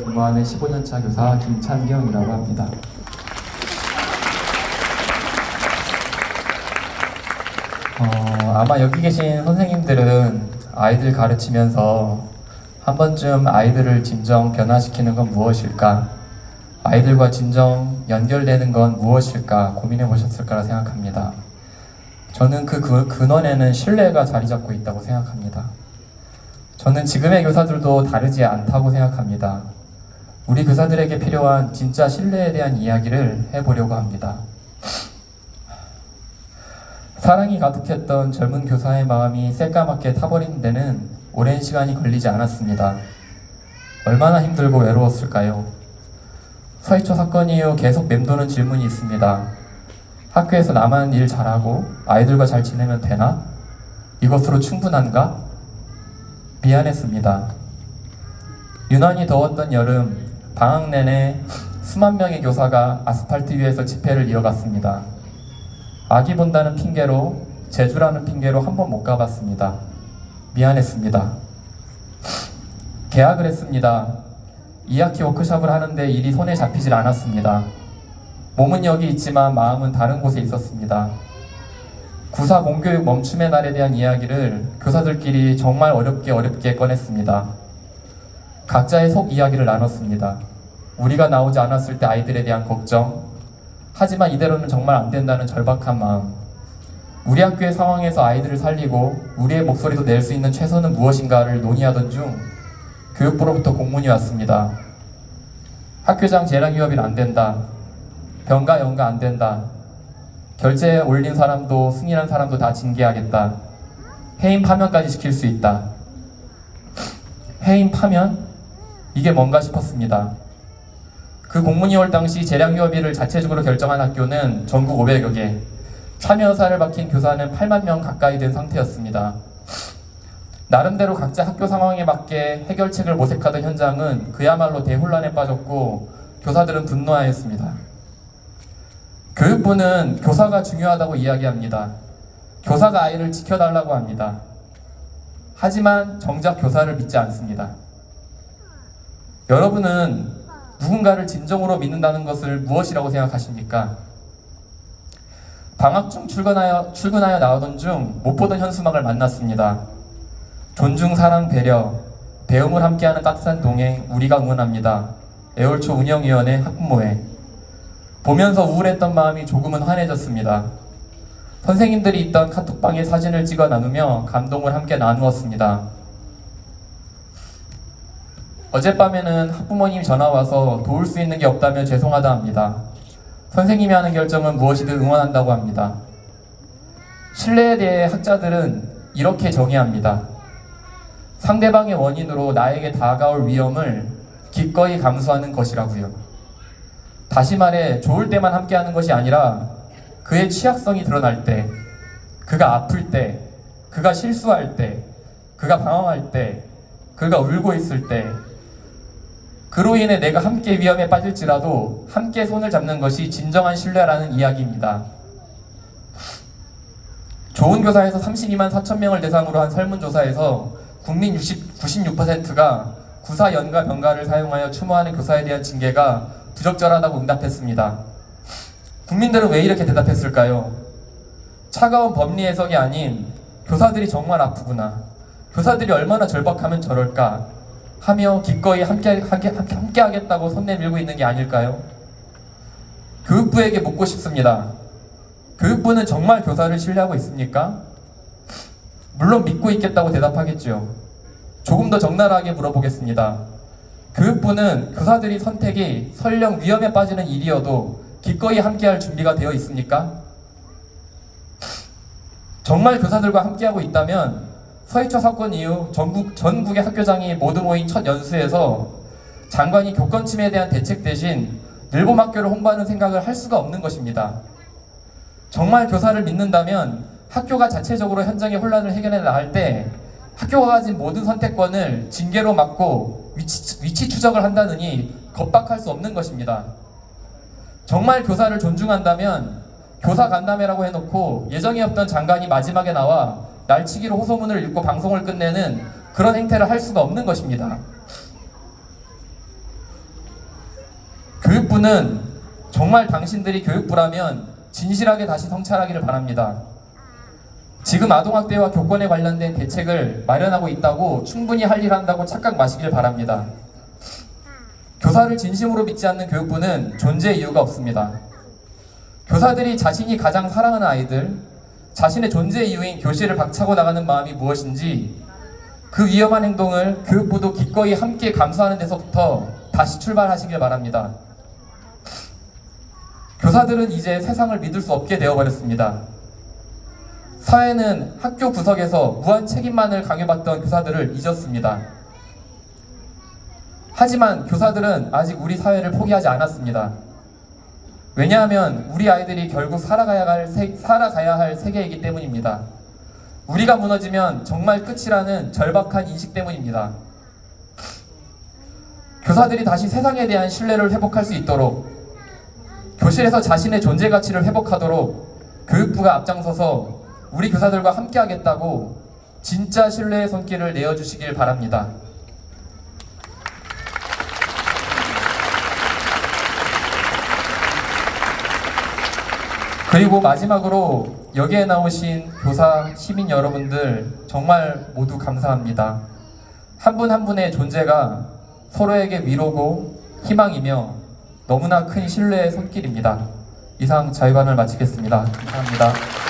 근무하는 15년차 교사 김찬경이라고 합니다. 아마 여기 계신 선생님들은 아이들 가르치면서 한 번쯤 아이들을 진정 변화시키는 건 무엇일까? 아이들과 진정 연결되는 건 무엇일까? 고민해 보셨을 거라 생각합니다. 저는 그 근원에는 신뢰가 자리 잡고 있다고 생각합니다. 저는 지금의 교사들도 다르지 않다고 생각합니다. 우리 교사들에게 필요한 진짜 신뢰에 대한 이야기를 해보려고 합니다. 사랑이 가득했던 젊은 교사의 마음이 새까맣게 타버린 데는 오랜 시간이 걸리지 않았습니다. 얼마나 힘들고 외로웠을까요? 서희초 사건 이후 계속 맴도는 질문이 있습니다. 학교에서 나만 일 잘하고 아이들과 잘 지내면 되나? 이것으로 충분한가? 미안했습니다. 유난히 더웠던 여름, 방학 내내 수만 명의 교사가 아스팔트 위에서 집회를 이어갔습니다. 아기 본다는 핑계로, 제주라는 핑계로 한 번 못 가봤습니다. 미안했습니다. 계약을 했습니다. 2학기 워크숍을 하는데 일이 손에 잡히질 않았습니다. 몸은 여기 있지만 마음은 다른 곳에 있었습니다. 구사 공교육 멈춤의 날에 대한 이야기를 교사들끼리 정말 어렵게 꺼냈습니다. 각자의 속 이야기를 나눴습니다. 우리가 나오지 않았을 때 아이들에 대한 걱정, 하지만 이대로는 정말 안 된다는 절박한 마음, 우리 학교의 상황에서 아이들을 살리고 우리의 목소리도 낼 수 있는 최선은 무엇인가를 논의하던 중 교육부로부터 공문이 왔습니다. 학교장 재량 휴업일 안 된다. 병가 연가 안 된다. 결제 올린 사람도 승인한 사람도 다 징계하겠다. 해임 파면까지 시킬 수 있다. 해임 파면? 이게 뭔가 싶었습니다. 그 공문이 올 당시 재량 휴업일을 자체적으로 결정한 학교는 전국 500여 개, 참여 의사를 밝힌 교사는 8만 명 가까이 된 상태였습니다. 나름대로 각자 학교 상황에 맞게 해결책을 모색하던 현장은 그야말로 대혼란에 빠졌고 교사들은 분노하였습니다. 교육부는 교사가 중요하다고 이야기합니다. 교사가 아이를 지켜달라고 합니다. 하지만 정작 교사를 믿지 않습니다. 여러분은 누군가를 진정으로 믿는다는 것을 무엇이라고 생각하십니까? 방학 중 출근하여 나오던 중 못 보던 현수막을 만났습니다. 존중, 사랑, 배려, 배움을 함께하는 따뜻한 동행, 우리가 응원합니다. 애월초 운영위원회 학부모회. 보면서 우울했던 마음이 조금은 환해졌습니다. 선생님들이 있던 카톡방에 사진을 찍어 나누며 감동을 함께 나누었습니다. 어젯밤에는 학부모님이 전화와서 도울 수 있는 게 없다며 죄송하다 합니다. 선생님이 하는 결정은 무엇이든 응원한다고 합니다. 신뢰에 대해 학자들은 이렇게 정의합니다. 상대방의 원인으로 나에게 다가올 위험을 기꺼이 감수하는 것이라고요. 다시 말해 좋을 때만 함께하는 것이 아니라 그의 취약성이 드러날 때, 그가 아플 때, 그가 실수할 때, 그가 방황할 때, 그가 울고 있을 때, 그로 인해 내가 함께 위험에 빠질지라도 함께 손을 잡는 것이 진정한 신뢰라는 이야기입니다. 좋은 교사에서 32만 4천 명을 대상으로 한 설문조사에서 국민 96%가 구사 연가 병가를 사용하여 추모하는 교사에 대한 징계가 부적절하다고 응답했습니다. 국민들은 왜 이렇게 대답했을까요? 차가운 법리 해석이 아닌 교사들이 정말 아프구나, 교사들이 얼마나 절박하면 저럴까 하며 기꺼이 함께 하겠다고 손 내밀고 있는 게 아닐까요? 교육부에게 묻고 싶습니다. 교육부는 정말 교사를 신뢰하고 있습니까? 물론 믿고 있겠다고 대답하겠죠. 조금 더 적나라하게 물어보겠습니다. 교육부는 교사들이 선택이 설령 위험에 빠지는 일이어도 기꺼이 함께할 준비가 되어 있습니까? 정말 교사들과 함께하고 있다면 서희초 사건 이후 전국의 학교장이 모두 모인 첫 연수에서 장관이 교권 침해에 대한 대책 대신 늘봄 학교를 홍보하는 생각을 할 수가 없는 것입니다. 정말 교사를 믿는다면 학교가 자체적으로 현장의 혼란을 해결해 나갈 때 학교가 가진 모든 선택권을 징계로 막고 위치 추적을 한다느니 겁박할 수 없는 것입니다. 정말 교사를 존중한다면 교사 간담회라고 해놓고 예정이 없던 장관이 마지막에 나와 날치기로 호소문을 읽고 방송을 끝내는 그런 행태를 할 수가 없는 것입니다. 교육부는 정말 당신들이 교육부라면 진실하게 다시 성찰하기를 바랍니다. 지금 아동학대와 교권에 관련된 대책을 마련하고 있다고 충분히 할 일 한다고 착각 마시길 바랍니다. 교사를 진심으로 믿지 않는 교육부는 존재 이유가 없습니다. 교사들이 자신이 가장 사랑하는 아이들, 자신의 존재 이유인 교실을 박차고 나가는 마음이 무엇인지 그 위험한 행동을 교육부도 기꺼이 함께 감수하는 데서부터 다시 출발하시길 바랍니다. 교사들은 이제 세상을 믿을 수 없게 되어버렸습니다. 사회는 학교 구석에서 무한 책임만을 강요받던 교사들을 잊었습니다. 하지만 교사들은 아직 우리 사회를 포기하지 않았습니다. 왜냐하면 우리 아이들이 결국 살아가야 할 세계이기 때문입니다. 우리가 무너지면 정말 끝이라는 절박한 인식 때문입니다. 교사들이 다시 세상에 대한 신뢰를 회복할 수 있도록, 교실에서 자신의 존재 가치를 회복하도록 교육부가 앞장서서 우리 교사들과 함께 하겠다고 진짜 신뢰의 손길을 내어주시길 바랍니다. 그리고 마지막으로 여기에 나오신 교사, 시민 여러분들 정말 모두 감사합니다. 한 분 한 분의 존재가 서로에게 위로고 희망이며 너무나 큰 신뢰의 손길입니다. 이상 자유반을 마치겠습니다. 감사합니다.